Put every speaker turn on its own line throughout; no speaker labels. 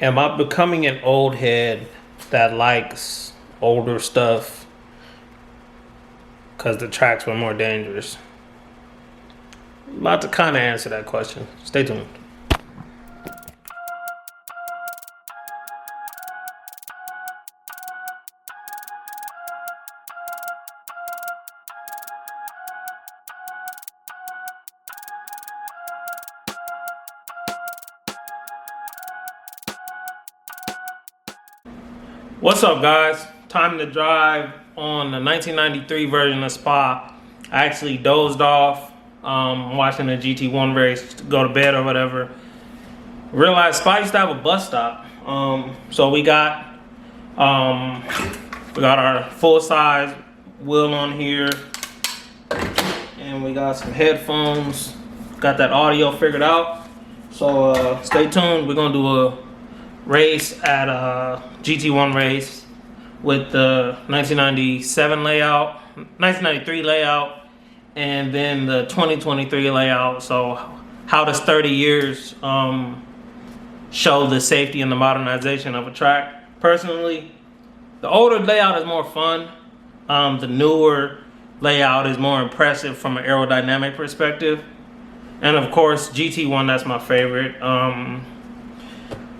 Am I becoming an old head that likes older stuff because the tracks were more dangerous? About to kind of answer that question. Stay tuned. What's up, guys? Time to drive on the 1993 version of Spa. I actually dozed off watching the GT1 race to go to bed or whatever. Realized Spa used to have a bus stop. So we got our full size wheel on here, and we got some headphones. Got that audio figured out. So stay tuned. We're gonna do a race at a GT1 race with the 1997 layout, 1993 layout, and then the 2023 layout. So how does 30 years show the safety and the modernization of a track? Personally, the older layout is more fun. The newer layout is more impressive from an aerodynamic perspective. And of course, GT1, that's my favorite.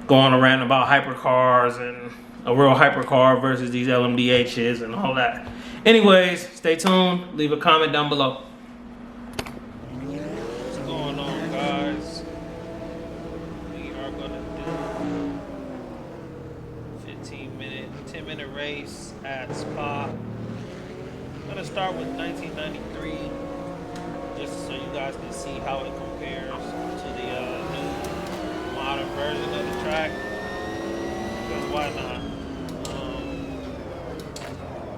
Going around about hypercars and a real hypercar versus these LMDHs and all that. Anyways, stay tuned. Leave a comment down below. What's going on, guys? We are gonna do 10-minute race at Spa. I'm gonna start with 1993, just so you guys can see how it compares to the new modern version of the track. Because why not?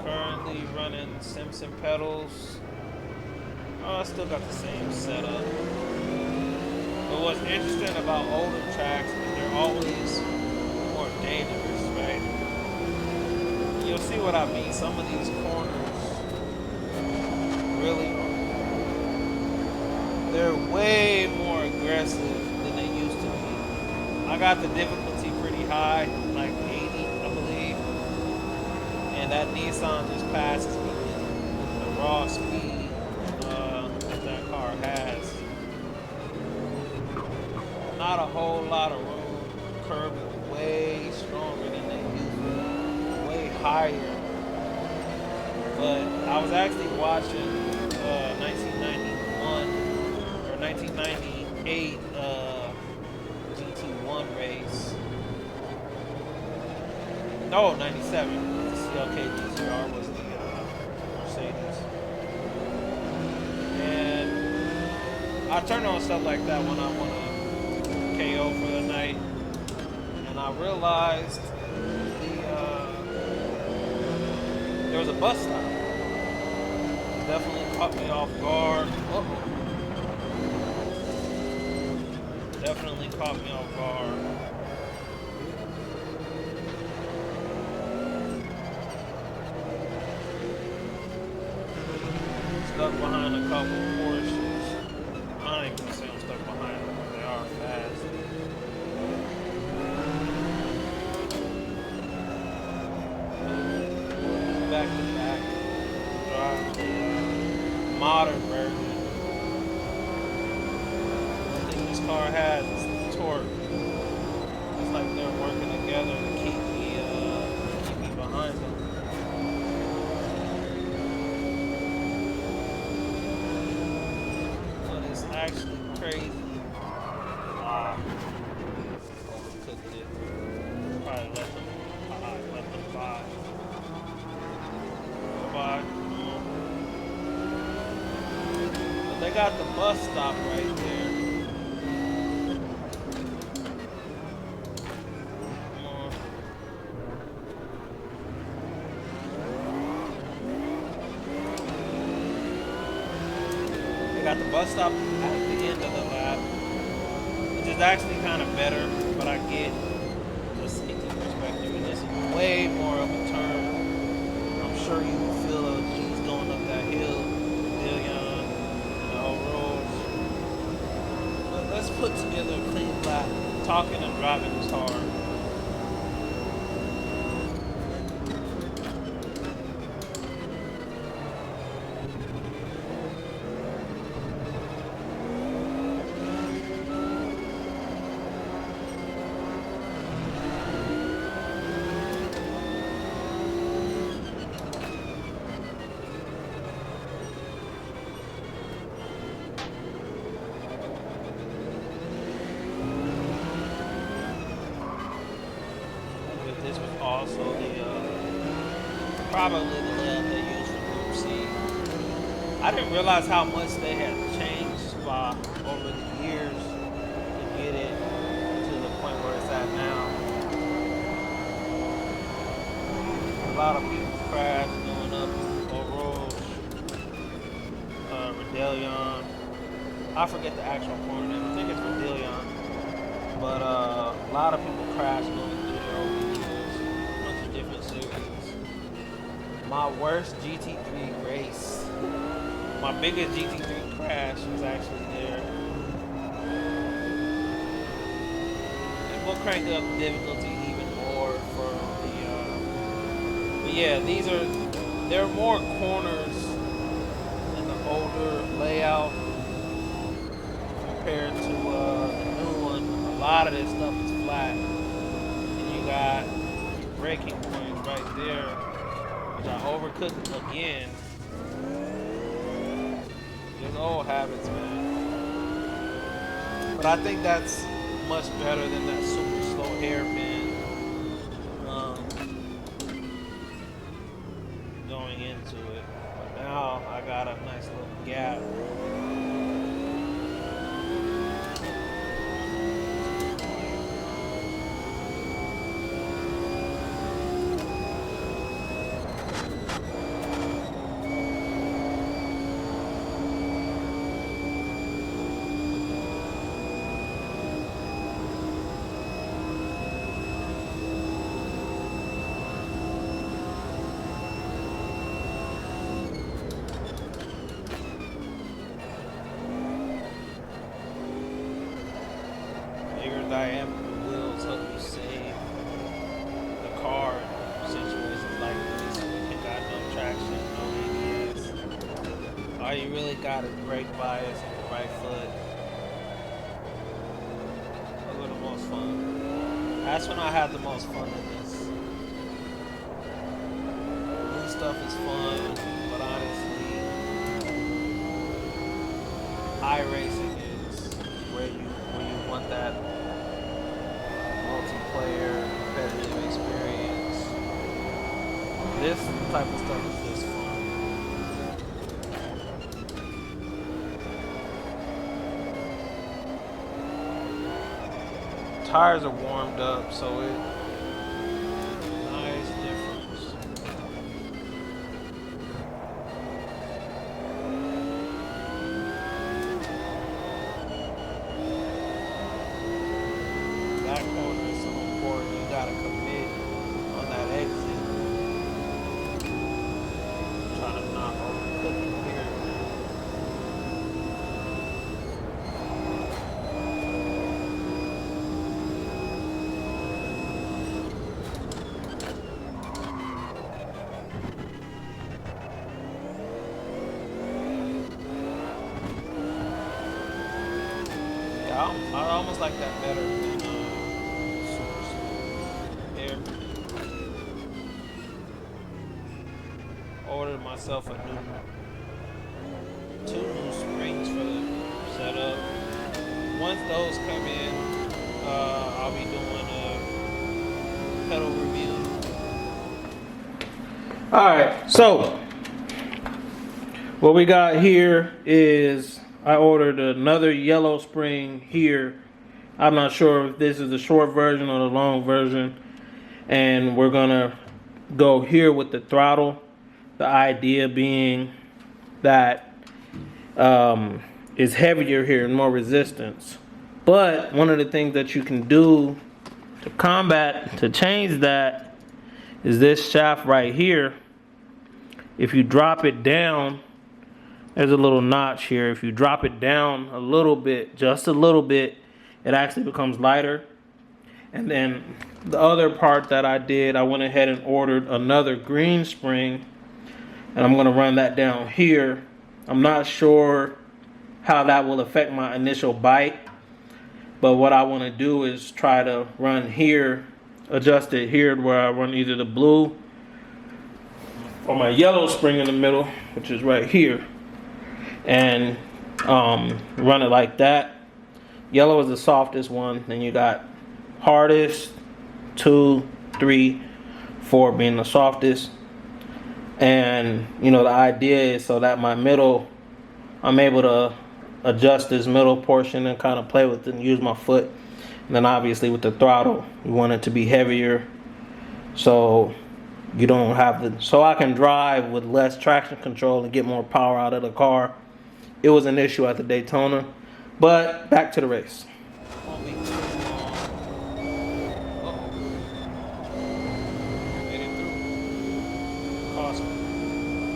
Currently running Simpson pedals. Oh, I still got the same setup. But what's interesting about older tracks is they're always more dangerous, right? You'll see what I mean. Some of these corners really, they're way more aggressive than they used to be. I got the difficulty pretty high, like 80, I believe. And that Nissan just passes me with the raw speed that car has. Not a whole lot of room. Curb is way stronger than they used to, way higher. But I was actually watching 1991 or 1998 GT1 race. No, 97. The CLK GTR was the Mercedes. And I turn on stuff like that when I want to KO for the night. And I realized there was a bus stop. It definitely caught me off guard. Definitely caught me off guard. Stuck behind a couple Porsches. I ain't gonna say I'm stuck behind them, but they are fast. Back to back. Drive the modern version. One thing this car has is torque. It's like they're working together to keep me behind them. But it's actually crazy. Overcooked it. Probably let them buy. But they got the bus stop right there. Come on. They got the bus stop at the end of the lap, which is actually kind of better, but I get the safety perspective, and this is way more of a turn. I'm sure you will feel the G's going up that hill, Dillion, and all roads. But let's put together a clean lap. Talking and driving is hard. Also, the probably the layout they use for Group C. I didn't realize how much they had changed over the years to get it to the point where it's at now. A lot of people crash going up Oroge, Redelion. I forget the actual corner name. I think it's Redelion. But a lot of people crash going through there over the years. A bunch of different series. My worst GT3 race. My biggest GT3 crash was actually there. And we'll crank up the difficulty even more for the. But yeah, there are more corners in the older layout compared to the new one. A lot of this stuff is flat, and you got your braking points right there, which I overcooked again. There's old habits, man. But I think that's much better than that super slow hairpin going into it. But now I got a nice little gap. Diameter wheels help you save the car in situations like this when you got no traction, no ABS. All you really got is brake bias and the right foot. Those are the most fun. That's when I had the most fun in this. New stuff is fun, but honestly, iRacing is where you want that multiplayer, competitive experience. This type of stuff is just fun. Tires are warmed up, so nice difference. That corner is so important. You gotta commit on that exit. Trying to knock over the cookie here. Yeah, I almost like that better than super smooth air. Ordered myself two new springs for the setup. Once those come in, I'll be doing a pedal review. Alright, so what we got here is I ordered another yellow spring here. I'm not sure if this is the short version or the long version. And we're gonna go here with the throttle. The idea being that it's heavier here and more resistance. But one of the things that you can do to change that is this shaft right here. If you drop it down, there's a little notch here. If you drop it down a little bit, just a little bit, it actually becomes lighter. And then the other part that I did, I went ahead and ordered another green spring, and I'm gonna run that down here. I'm not sure how that will affect my initial bite, but what I wanna do is try to run here, adjust it here where I run either the blue or my yellow spring in the middle, which is right here, and run it like that. Yellow is the softest one. Then you got hardest, 2, 3, 4 being the softest. And you know, the idea is so that my middle, I'm able to adjust this middle portion and kind of play with it and use my foot. And then obviously with the throttle, you want it to be heavier, so you don't have the, so I can drive with less traction control and get more power out of the car. It was an issue at the Daytona, but back to the race.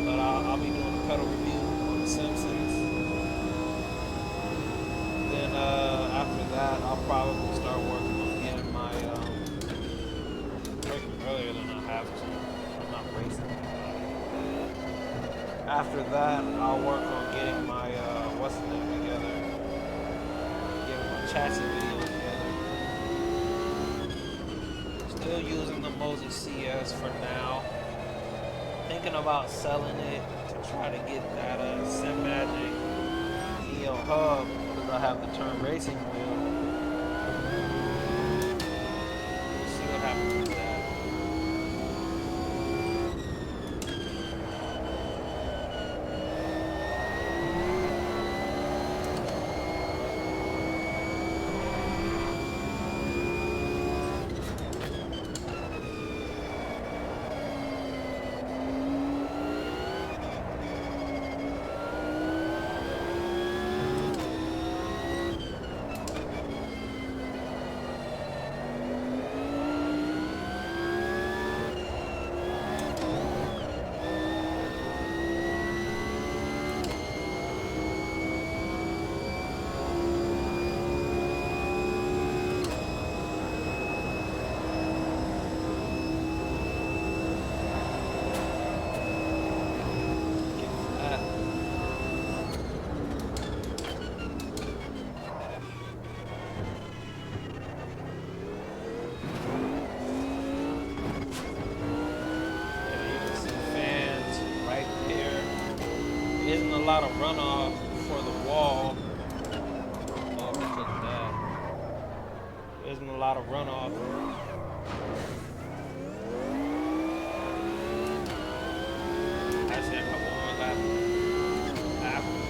But I'll be doing a pedal review on the Simpsons. Then after that, I'll probably start working on getting my breaking earlier than I have to. I'm not racing. After that, I'll work on getting my what's the name together, getting my chassis video together. Still using the Moses CS for now. Thinking about selling it to try to get that SimMagic Neo hub because I have the turn racing wheel. We'll see what happens with that. Isn't a lot of runoff for the wall. Oh, look at that. There isn't a lot of runoff. Actually, a couple more laps after this.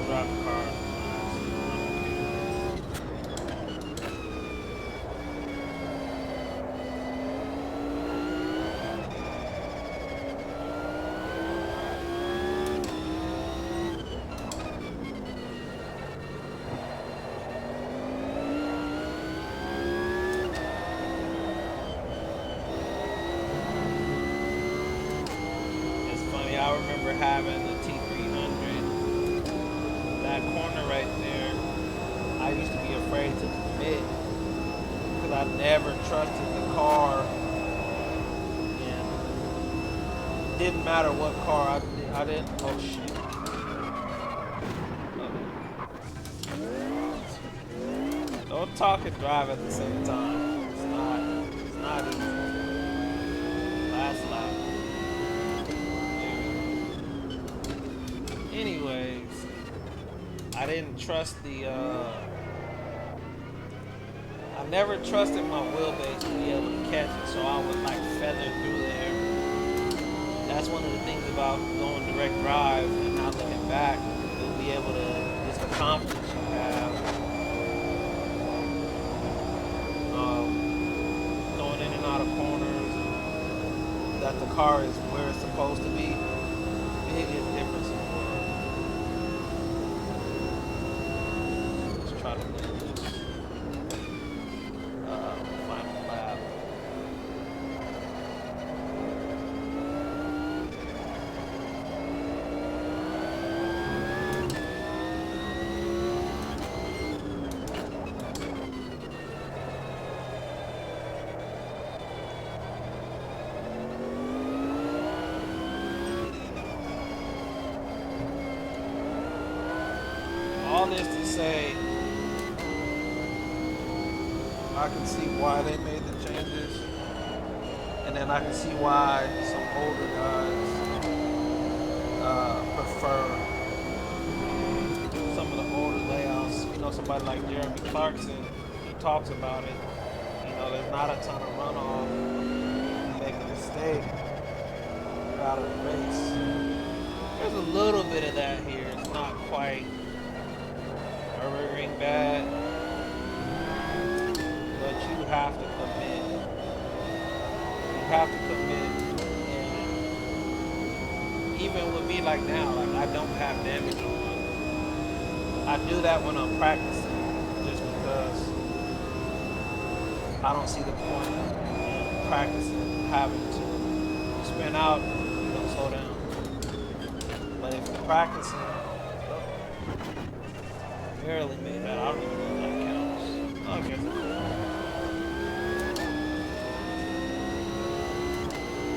Drop car. It's funny, I remember having the T300. That corner right there, I used to be afraid to commit because I never trusted the car, and it didn't matter what car I didn't. Oh shit! Don't talk and drive at the same time. It's not easy. Last lap. Anyways. I didn't trust I never trusted my wheelbase to be able to catch it, so I would like feather through there. That's one of the things about going direct drive and not looking back. You'll be able to, just the confidence you have. the car is where it's supposed to be, biggest difference in the world. Let's try to do this final lap. All this to say, I can see why they made the changes, and then I can see why some older guys prefer some of the older layouts. You know, somebody like Jeremy Clarkson, he talks about it. You know, there's not a ton of runoff. You make a mistake, you're out of the race. There's a little bit of that here. It's not quite ring bad, but you have to commit. You have to commit, and even with me, like now, like I don't have damage on. I do that when I'm practicing, just because I don't see the point in practicing having to spin out, slow down. But if you're practicing, barely made that. I don't even know if that counts. Okay.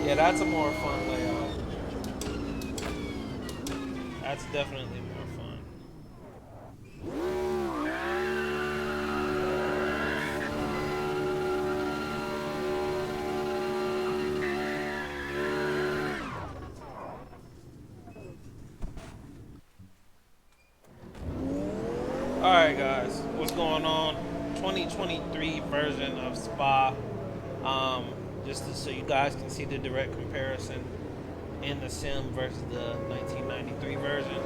Yeah, that's a more fun layout. That's definitely more fun. Alright guys, what's going on? 2023 version of Spa. Just so you guys can see the direct comparison in the sim versus the 1993 version.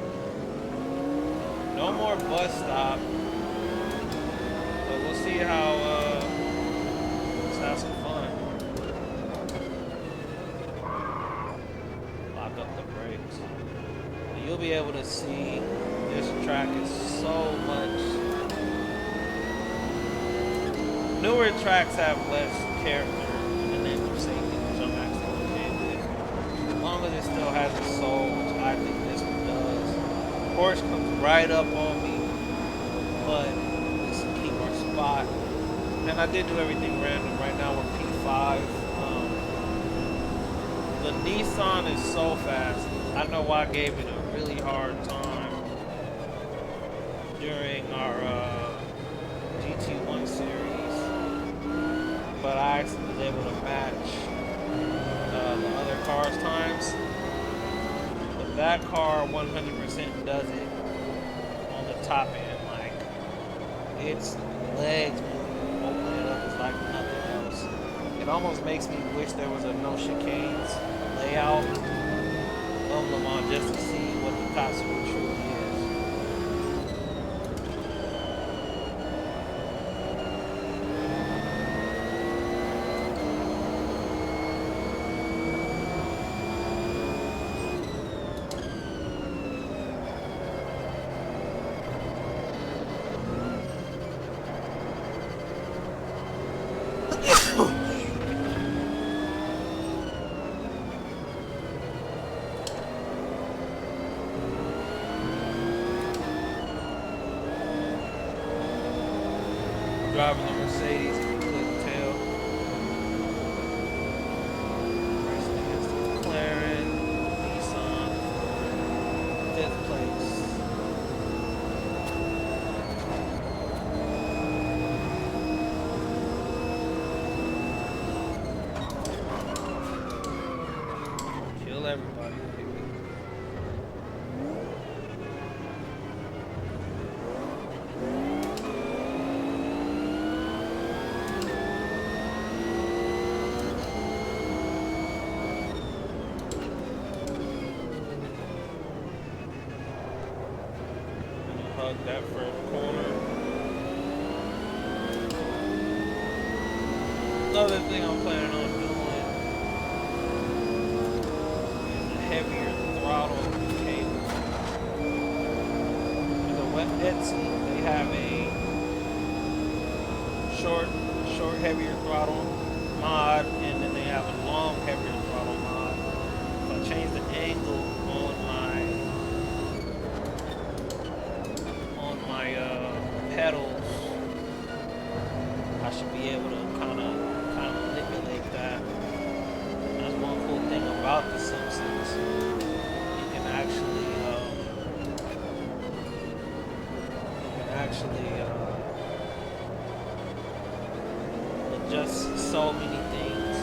No more bus stop. So we'll see how let's have some fun. Lock up the brakes. You'll be able to see this track is so much. Newer tracks have less character and then of safety, which I'm actually okay with. As long as it still has a soul, which I think this one does. Porsche comes right up on me, but just keep our spot. And I did do everything random. Right now we're P5. The Nissan is so fast. I know why I gave it a really hard time during our GT1 series, but I actually was able to match the other cars' times. But that car 100% does it on the top end. Like, its legs open it up is like nothing else. It almost makes me wish there was a no chicanes layout of Le Mans just to see what the top speed truly is. Driving the Mercedes, if you couldn't tell. Racing against the McLaren, Nissan, 5th place. Kill everybody, baby. That first corner. Another thing I'm planning on doing Etsy. They have a short, heavier throttle mod, and then they have a long, heavier throttle mod. If I change the angle on my pedals, I should be able to kind of manipulate that. That's one cool thing about the Simpsons. You can actually adjust so many things.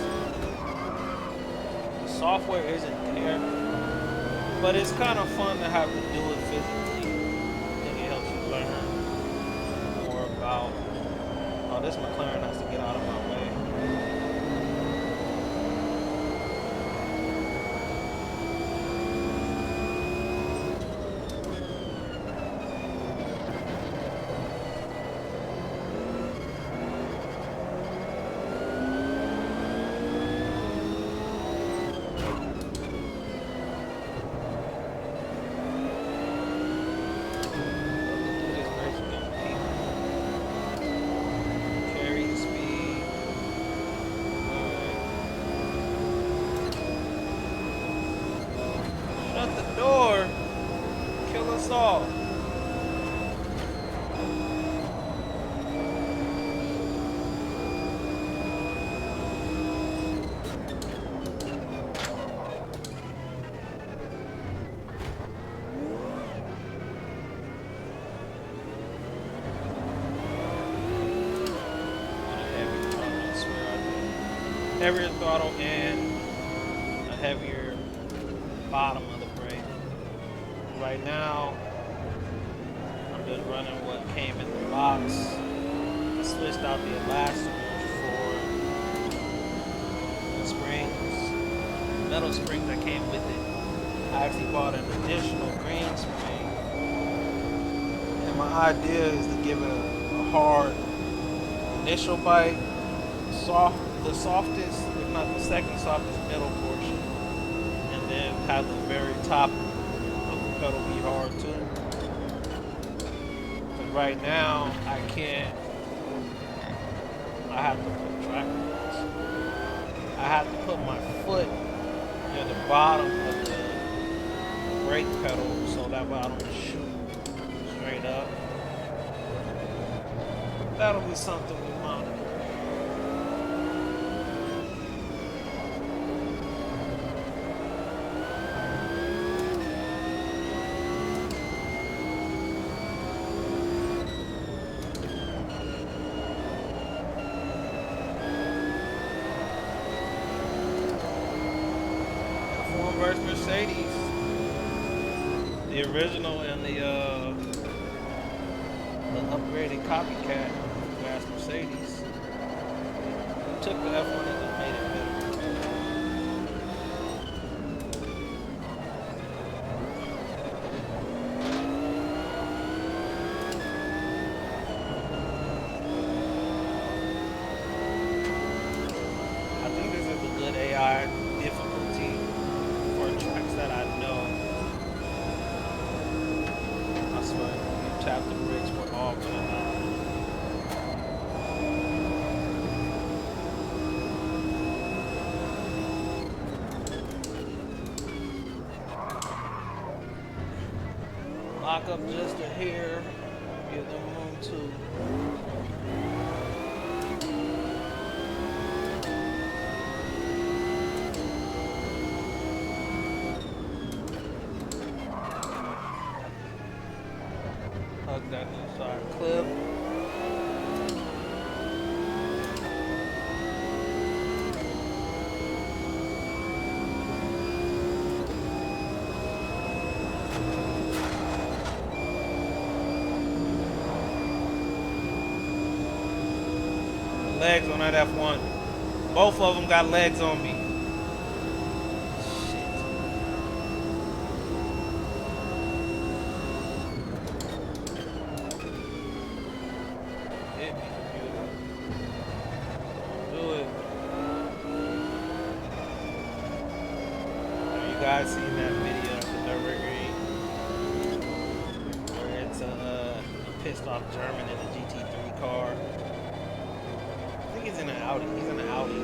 The software isn't there, but it's kind of fun to have to do it physically. I think it helps you learn more about. Oh, this McLaren has to get out of my way. Shut the door. Kill us all. Heavier throttle and a heavier bottom of the brake. Right now, I'm just running what came in the box. I switched out the elastomers for the springs, metal springs that came with it. I actually bought an additional green spring, and my idea is to give it a hard initial bite, the softest, if not the second softest middle portion, and then have the very top of the pedal be hard too. But right now, I can't. I have to put track marks. I have to put my foot near the bottom of the brake pedal so that way I don't shoot straight up. That'll be something we monitor. Versus Mercedes, the original and the upgraded copycat mass Mercedes. We took the F1 and just made it better. I think this is a good AI difficulty tracks that I know. I swear, you tap the brakes, we're all gonna die. Lock up just a hair, give them room to. That inside clip. Legs on that F1. Both of them got legs on me. You guys seen that video of the Nürburgring where it's Some German in a GT3 car. I think he's in an Audi. He's in an Audi.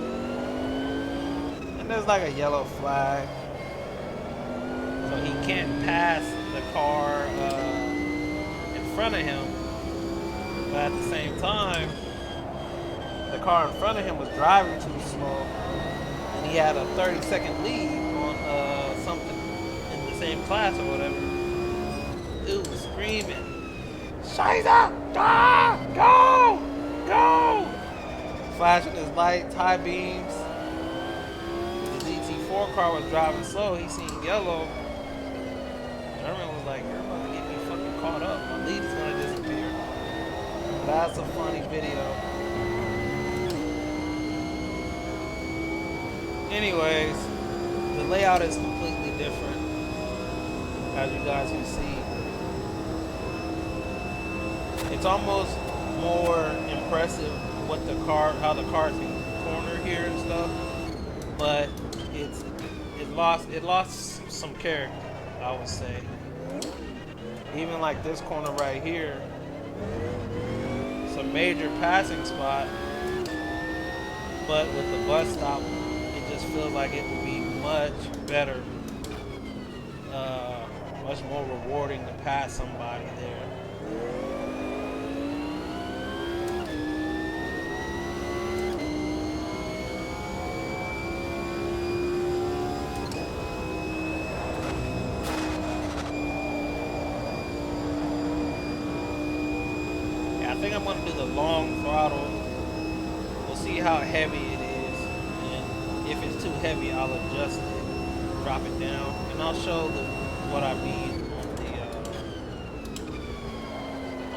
And there's like a yellow flag. So he can't pass the car in front of him. But at the same time, the car in front of him was driving too slow. And he had a 30-second lead on something in the same class or whatever. Dude was screaming, "Scheiße! Ah, go! Go!" Flashing his lights, high beams. The GT4 car was driving slow. He seen yellow. German was like, "You're about to get me fucking caught up. My lead is gonna disappear." That's a funny video. Anyways, the layout is completely different, as you guys can see. It's almost more impressive what the car, how the cars can corner here and stuff, but it lost some character, I would say. Even like this corner right here, it's a major passing spot, but with the bus stop, it just feels like it would be much better, much more rewarding to pass somebody there. I think I'm gonna do the long throttle. We'll see how heavy it is, and if it's too heavy, I'll adjust it, drop it down, and I'll show what I mean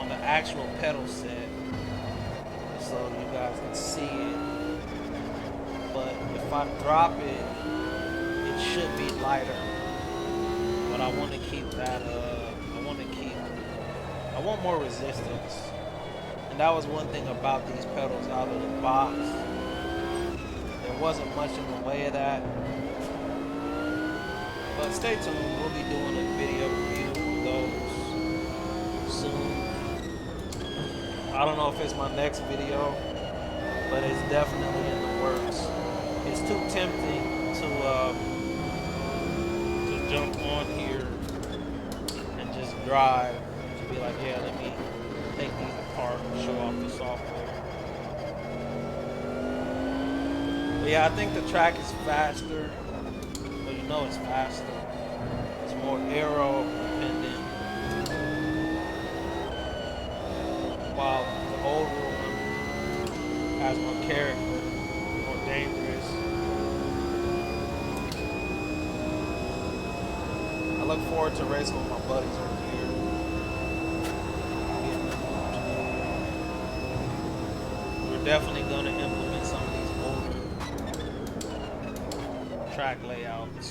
on the actual pedal set, so you guys can see it. But if I drop it, it should be lighter. But I want to keep that. I want more resistance. And that was one thing about these pedals out of the box. There wasn't much in the way of that. But stay tuned, we'll be doing a video review of those soon. I don't know if it's my next video, but it's definitely in the works. It's too tempting to jump on here and just drive, to be like, yeah, let me take these apart and show off the software. But yeah, I think the track is faster. Well, you know it's faster. It's more aero dependent. While the older one has more character, more dangerous. I look forward to racing with my buddies over here. Definitely going to implement some of these older track layouts.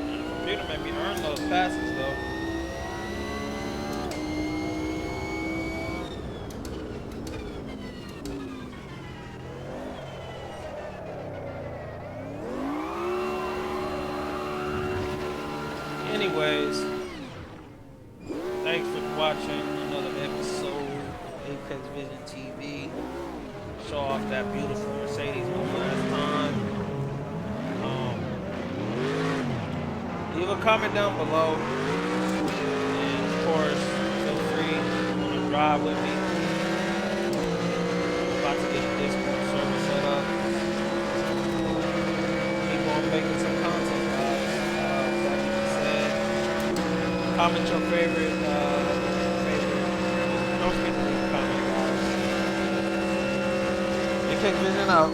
The computer made me earn those passes though. Anyways, thanks for watching another episode of Apex Vision TV. Show off that beautiful Mercedes one last time. Leave a comment down below. And of course, feel free if you want to drive with me. I'm about to get a Discord server set up. Keep on making some content, guys. That being said, comment your favorite. Don't forget to leave a comment, guys. Apex Vision out.